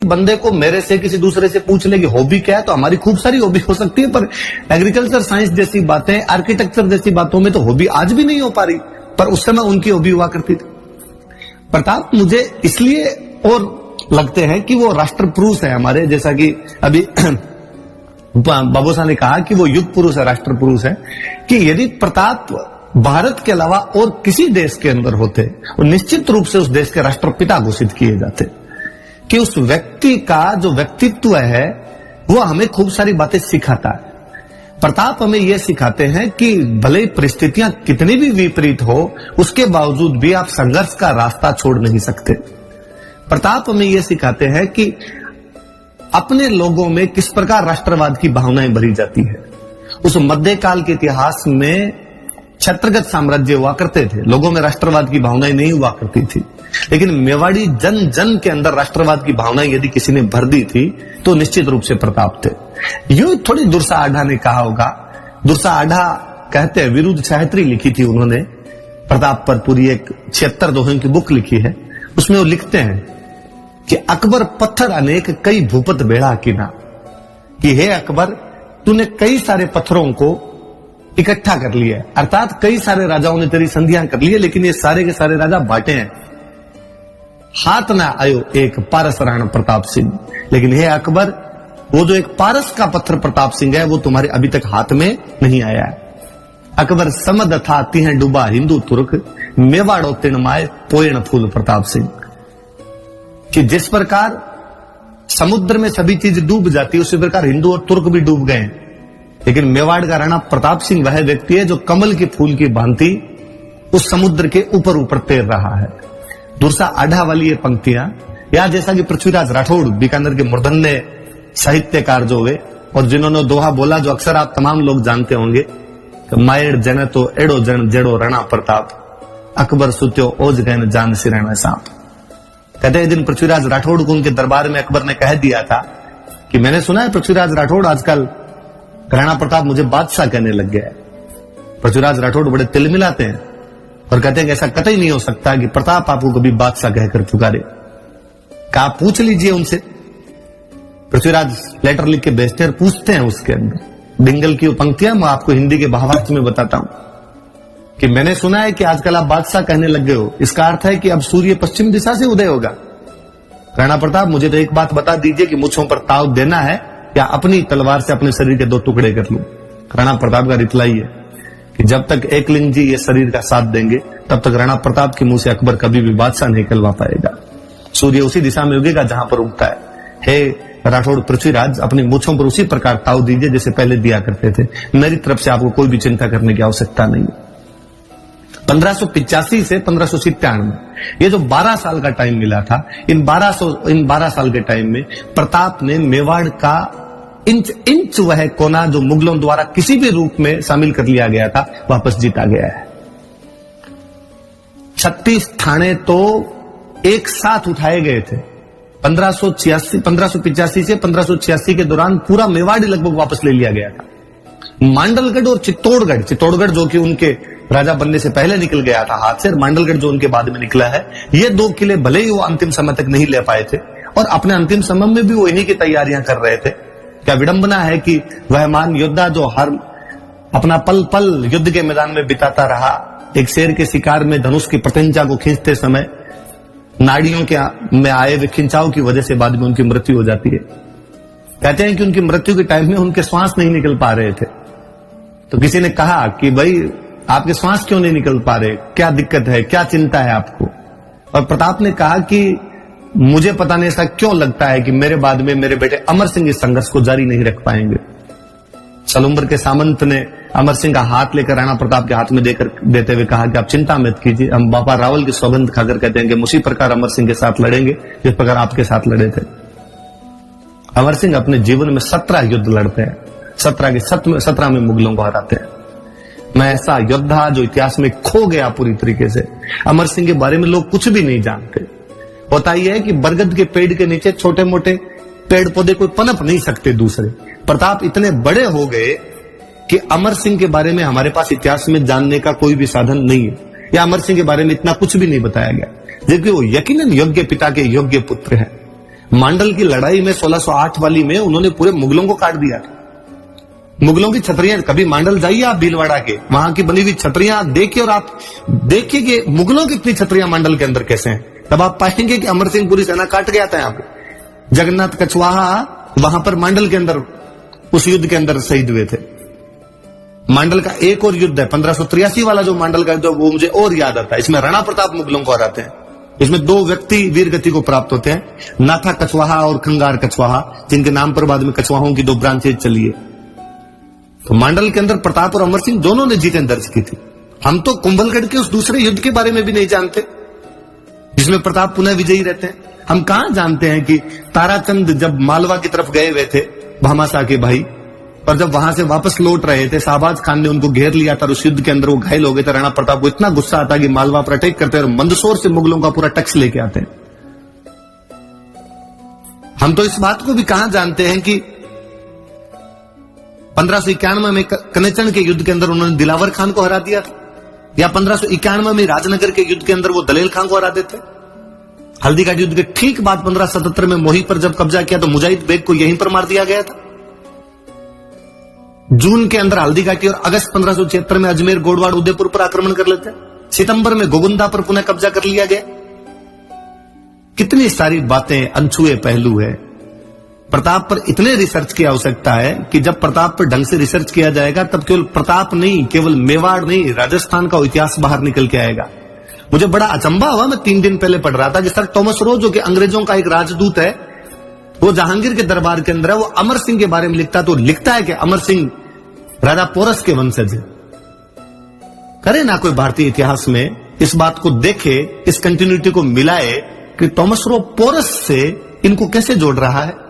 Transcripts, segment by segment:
बंदे को मेरे से किसी दूसरे से पूछने की हॉबी क्या है, तो हमारी खूब सारी हॉबी हो सकती है, पर एग्रीकल्चर साइंस जैसी बातें, आर्किटेक्चर जैसी बातों में तो हॉबी आज भी नहीं हो पा रही, पर उस समय उनकी हॉबी हुआ करती थी। प्रताप मुझे इसलिए और लगते हैं कि वो राष्ट्र पुरुष है हमारे, जैसा कि अभी बाबू साहब ने कहा कि वो युग पुरुष है, राष्ट्र पुरुष है, कि यदि प्रताप भारत के अलावा और किसी देश के अंदर होते, वो निश्चित रूप से उस देश के राष्ट्रपिता घोषित किए जाते, कि उस व्यक्ति का जो व्यक्तित्व है वो हमें खूब सारी बातें सिखाता है। प्रताप हमें यह सिखाते हैं कि भले परिस्थितियां कितनी भी विपरीत हो, उसके बावजूद भी आप संघर्ष का रास्ता छोड़ नहीं सकते। प्रताप हमें यह सिखाते हैं कि अपने लोगों में किस प्रकार राष्ट्रवाद की भावनाएं भरी जाती है। उस मध्यकाल के इतिहास में छत्रगत साम्राज्य हुआ करते थे, लोगों में राष्ट्रवाद की भावनाएं नहीं हुआ करती थी, लेकिन मेवाड़ी जन जन के अंदर राष्ट्रवाद की भावनाएं यदि किसी ने भर दी थी तो निश्चित रूप से प्रताप थे। यूं थोड़ी दुर्सा आढ़ा ने कहा होगा, दुर्सा आढ़ा कहते हैं, विरुद्ध साहित्री लिखी थी उन्होंने प्रताप पर, पूरी एक 76 दोहों की बुक लिखी है, उसमें वो लिखते हैं कि अकबर पत्थर अनेक कई भूपत बेड़ा किना, कि हे अकबर तूने कई सारे पत्थरों को इकट्ठा कर लिया, अर्थात कई सारे राजाओं ने तेरी संधियां कर ली है, लेकिन ये सारे के सारे राजा बांटे हैं, हाथ ना आयो एक पारस राणा प्रताप सिंह। लेकिन हे अकबर, वो जो एक पारस का पत्थर प्रताप सिंह है वो तुम्हारे अभी तक हाथ में नहीं आया है। अकबर समद था तिह डूबा हिंदू तुर्क, मेवाड़ो तिण माए पोयण फूल प्रताप सिंह, कि जिस प्रकार समुद्र में सभी चीज डूब जाती है उसी प्रकार हिंदू और तुर्क भी डूब गए, लेकिन मेवाड़ का राणा प्रताप सिंह वह व्यक्ति है जो कमल के फूल की भांति उस समुद्र के ऊपर ऊपर तैर रहा है। दुर्सा आढ़ा वाली ये पंक्तियां, या जैसा कि पृथ्वीराज राठौड़ बीकानेर के मूर्धन्य साहित्यकार जो हुए और जिन्होंने दोहा बोला जो अक्सर आप तमाम लोग जानते होंगे, तो मायड़ जन तो एड़ो जन जेड़ो राणा प्रताप, अकबर सुत्यो ओज गैन जान सिरण सांप। कहते हैं दिन पृथ्वीराज राठौड़ को उनके दरबार में अकबर ने कह दिया था कि मैंने सुना है पृथ्वीराज राठौड़ आजकल राणा प्रताप मुझे बादशाह कहने लग गया है। पृथ्वीराज राठौड़ बड़े तिलमिलाते हैं और कहते हैं कि ऐसा कतई नहीं हो सकता कि प्रताप आपको कभी बादशाह कहकर पुकारे, कहा पूछ लीजिए उनसे। पृथ्वीराज लेटर लिख के भेजते हैं, पूछते हैं उसके अंदर डिंगल की पंक्तियां मैं आपको हिंदी के भावार्थ में बताता हूं कि मैंने सुना है कि आजकल आप बादशाह कहने लग गए हो, इसका अर्थ है कि अब सूर्य पश्चिम दिशा से उदय होगा। राणा प्रताप मुझे तो एक बात बता दीजिए कि मुझों पर ताव देना है या अपनी तलवार से अपने शरीर के 2 टुकड़े कर लूं। राणा प्रताप का रिप्लाई है कि जब तक एकलिंग जी ये शरीर का साथ देंगे तब तक राणा प्रताप के मुंह से अकबर कभी भी बादशाह नहीं कहलवा पाएगा। सूर्य उसी दिशा में उगेगा जहां पर उगता है। हे राठौड़ पृथ्वीराज, अपनी मूछों पर उसी प्रकार ताव दीजिए जैसे पहले दिया करते थे, मेरी तरफ से आपको कोई भी चिंता करने की आवश्यकता नहीं है। 1585 से 1597 ये जो 12 साल का टाइम मिला था, इन 12 साल के टाइम में प्रताप ने मेवाड़ का इंच वह कोना जो मुगलों द्वारा किसी भी रूप में शामिल कर लिया गया था वापस जीता गया है। 36 थाने तो एक साथ उठाए गए थे। 1585 से 1586 के दौरान पूरा मेवाड़ लगभग वापस ले लिया गया था। मांडलगढ़ और चित्तौड़गढ़ जो कि उनके राजा बनने से पहले निकल गया था हाथ से, और मांडलगढ़ जो उनके बाद में निकला है, ये 2 किले भले ही वो अंतिम समय तक नहीं ले पाए थे और अपने अंतिम समय में भी वो इन्हीं की तैयारियां कर रहे थे। क्या विडंबना है कि वह महान योद्धा जो हर अपना पल पल युद्ध के मैदान में बिताता रहा, एक शेर के शिकार में धनुष की प्रत्यंचा को खींचते समय नाड़ियों के में आए हुए खिंचाव की वजह से बाद में उनकी मृत्यु हो जाती है। कहते हैं कि उनकी मृत्यु के टाइम में उनके श्वास नहीं निकल पा रहे थे, तो किसी ने कहा कि भाई आपके श्वास क्यों नहीं निकल पा रहे, क्या दिक्कत है, क्या चिंता है आपको? और प्रताप ने कहा कि मुझे पता नहीं ऐसा क्यों लगता है कि मेरे बाद में मेरे बेटे अमर सिंह इस संघर्ष को जारी नहीं रख पाएंगे। सलुम्बर के सामंत ने अमर सिंह का हाथ लेकर राणा प्रताप के हाथ में देते हुए कहा कि आप चिंता मत कीजिए, हम बाबा रावल की सौगंध खाकर कहते हैं कि उसी प्रकार अमर सिंह के साथ लड़ेंगे जिस प्रकार आपके साथ लड़े थे। अमर सिंह अपने जीवन में 17 युद्ध लड़ते हैं, 17 में मुगलों को हराते हैं। मैं ऐसा योद्धा जो इतिहास में खो गया पूरी तरीके से। अमर सिंह के बारे में लोग कुछ भी नहीं जानते। होता यह है कि बरगद के पेड़ के नीचे छोटे मोटे पेड़ पौधे कोई पनप नहीं सकते दूसरे। प्रताप इतने बड़े हो गए कि अमर सिंह के बारे में हमारे पास इतिहास में जानने का कोई भी साधन नहीं है, या अमर सिंह के बारे में इतना कुछ भी नहीं बताया गया, जबकि वो यकीनन योग्य पिता के योग्य पुत्र हैं। मांडल की लड़ाई में 1608 वाली में उन्होंने पूरे मुगलों को काट दिया। मुगलों की छतरियां, कभी मांडल जाइए आप भीलवाड़ा के, वहां की बनी हुई छतरियां देखिए और आप देखिए कि मुगलों की इतनी छतरियां मांडल के अंदर कैसे हैं। तब आप पाएंगे कि अमर सिंह पूरी सेना काट गया था। यहाँ पे जगन्नाथ कछवाहा वहां पर मांडल के अंदर उस युद्ध के अंदर शहीद हुए थे। मांडल का एक और युद्ध है 1583 वाला, जो मांडल का, जो वो मुझे और याद आता है। इसमें राणा प्रताप मुगलों को हराते हैं। इसमें 2 व्यक्ति वीर गति को प्राप्त होते हैं, नाथा कछवाहा और खंगार कछवाहा, जिनके नाम पर बाद में कछवाहों की 2 ब्रांचेज चली है। तो मांडल के अंदर प्रताप और अमर सिंह दोनों ने जीतें दर्ज की थी। हम तो कुंभलगढ़ के उस दूसरे युद्ध के बारे में भी नहीं जानते जिसमें प्रताप पुनः विजयी रहते हैं। हम कहां जानते हैं कि ताराचंद जब मालवा की तरफ गए हुए थे, भामाशाह के भाई, और जब वहां से वापस लौट रहे थे, शाहबाज खान ने उनको घेर लिया था और उस युद्ध के अंदर वो घायल हो गए थे। राणा प्रताप को इतना गुस्सा आता कि मालवा पर अटैक करते और मंदसौर से मुगलों का पूरा टैक्स लेके आते हैं। हम तो इस बात को भी कहां जानते हैं कि 1591 में कनेचन के युद्ध के अंदर उन्होंने दिलावर खान को हरा दिया था, या 1591 में राजनगर के युद्ध के अंदर वो दलेल खान को हरा देते। हल्दी घाटी युद्ध के ठीक बाद 1577 में मोही पर जब कब्जा किया तो मुजाहिद बेग को यहीं पर मार दिया गया था। जून के अंदर हल्दी घाटी और अगस्त 1576 में अजमेर, गोडवाड़, उदयपुर पर आक्रमण कर लेते हैं। सितंबर में गोगुंदा पर पुनः कब्जा कर लिया गया। कितनी सारी बातें, अनछुए पहलू है। प्रताप पर इतने रिसर्च की आवश्यकता है कि जब प्रताप पर ढंग से रिसर्च किया जाएगा तब केवल प्रताप नहीं, केवल मेवाड़ नहीं, राजस्थान का इतिहास बाहर निकल के आएगा। मुझे बड़ा अचंभा हुआ, मैं 3 दिन पहले पढ़ रहा था कि सर थॉमस रो, जो कि अंग्रेजों का एक राजदूत है, वो जहांगीर के दरबार के अंदर है, वो अमर सिंह के बारे में लिखता, तो लिखता है कि अमर सिंह राजा पोरस के वंशज है। करे ना कोई भारतीय इतिहास में इस बात को देखे, इस कंटिन्यूटी को मिलाए कि थॉमस रो पोरस से इनको कैसे जोड़ रहा है।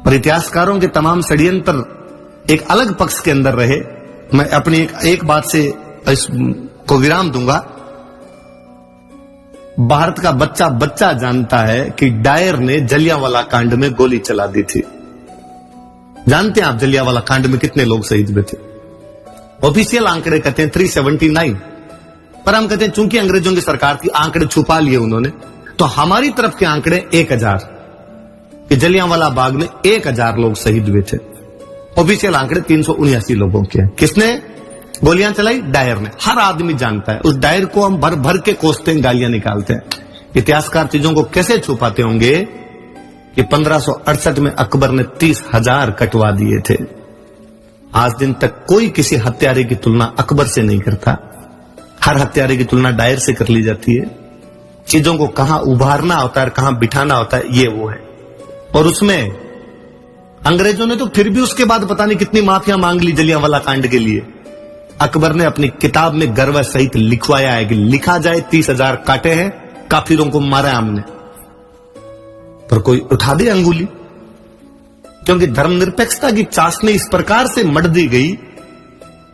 पर इतिहासकारों के तमाम षड्यंत्र एक अलग पक्ष के अंदर रहे। मैं अपनी एक बात से इसको विराम दूंगा। भारत का बच्चा बच्चा जानता है कि डायर ने जलियांवाला कांड में गोली चला दी थी। जानते हैं आप जलियांवाला कांड में कितने लोग शहीद हुए थे? ऑफिशियल आंकड़े कहते हैं 379, पर हम कहते हैं चूंकि अंग्रेजों की सरकार थी, आंकड़े छुपा लिए उन्होंने, तो हमारी तरफ के आंकड़े 1000 कि जलियांवाला बाग में 1000 लोग शहीद हुए थे। ऑफिशियल आंकड़े 379 लोगों के हैं। किसने गोलियां चलाई? डायर ने। हर आदमी जानता है। उस डायर को हम भर भर के कोसते हैं, गालियां निकालते हैं। इतिहासकार चीजों को कैसे छुपाते होंगे कि 1568 में अकबर ने 30,000 कटवा दिए थे। आज दिन तक कोई किसी हत्यारे की तुलना अकबर से नहीं करता। हर हत्यारे की तुलना डायर से कर ली जाती है। चीजों को कहां उभारना होता है, कहां बिठाना होता है, ये वो है। और उसमें अंग्रेजों ने तो फिर भी उसके बाद पता नहीं कितनी माफियां मांग ली जलियांवाला कांड के लिए। अकबर ने अपनी किताब में गर्व सहित लिखवाया है कि लिखा जाए 30,000 काटे हैं, काफिरों को मारा हमने। पर कोई उठा दे अंगुली, क्योंकि धर्मनिरपेक्षता की चाशनी इस प्रकार से मढ़ दी गई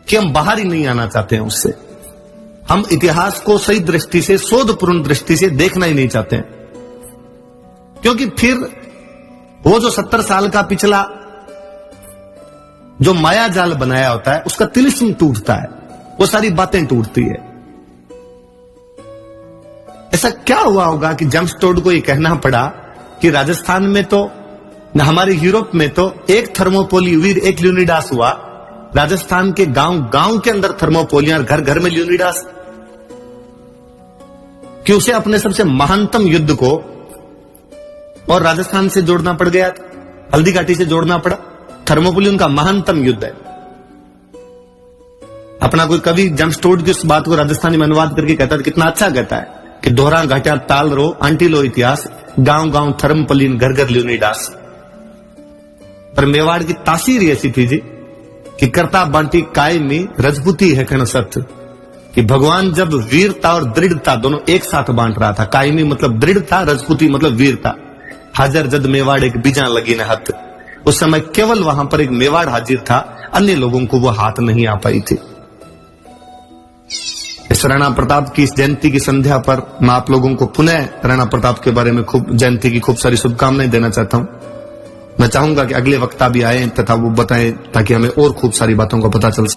कि हम बाहर ही नहीं आना चाहते हैं उससे। हम इतिहास को सही दृष्टि से, शोधपूर्ण दृष्टि से देखना ही नहीं चाहते हैं, क्योंकि फिर वो जो 70 साल का पिछला जो माया जाल बनाया होता है उसका तिलिस्म टूटता है, वो सारी बातें टूटती है। ऐसा क्या हुआ होगा कि जेम्स टोड को ये कहना पड़ा कि राजस्थान में तो, हमारे यूरोप में तो एक थर्मोपोली वीर, एक ल्यूनिडास हुआ, राजस्थान के गांव गांव के अंदर थर्मोपोलियां, घर घर में ल्यूनिडास, कि उसे अपने सबसे महानतम युद्ध को और राजस्थान से जोड़ना पड़ गया, हल्दी घाटी से जोड़ना पड़ा। थर्मोपोली उनका महानतम युद्ध है। अपना कोई कवि जेम्स टोड की उस बात को राजस्थानी में अनुवाद करके कहता है, कितना अच्छा कहता है कि दोहरा घाटा ताल रो आंटी लो इतिहास, गांव गांव थर्मोपोलिन, घर घर ल्यूनिडास। पर मेवाड़ की तासीर ऐसी थी जी कि करता बांटी कायमी रजपूती है खण सत्य, कि भगवान जब वीरता और दृढ़ता दोनों एक साथ बांट रहा था। कायमी मतलब दृढ़ता, रजपूती मतलब वीरता। हाजर जद मेवाड़ एक बीजा लगी न हथ, उस समय केवल वहां पर एक मेवाड़ हाजिर था, अन्य लोगों को वो हाथ नहीं आ पाई थी। इस राणा प्रताप की इस जयंती की संध्या पर मैं आप लोगों को पुनः राणा प्रताप के बारे में खूब जयंती की खूब सारी शुभकामनाएं देना चाहता हूं। मैं चाहूंगा कि अगले वक्ता भी आए तथा वो बताएं, ताकि हमें और खूब सारी बातों का पता चल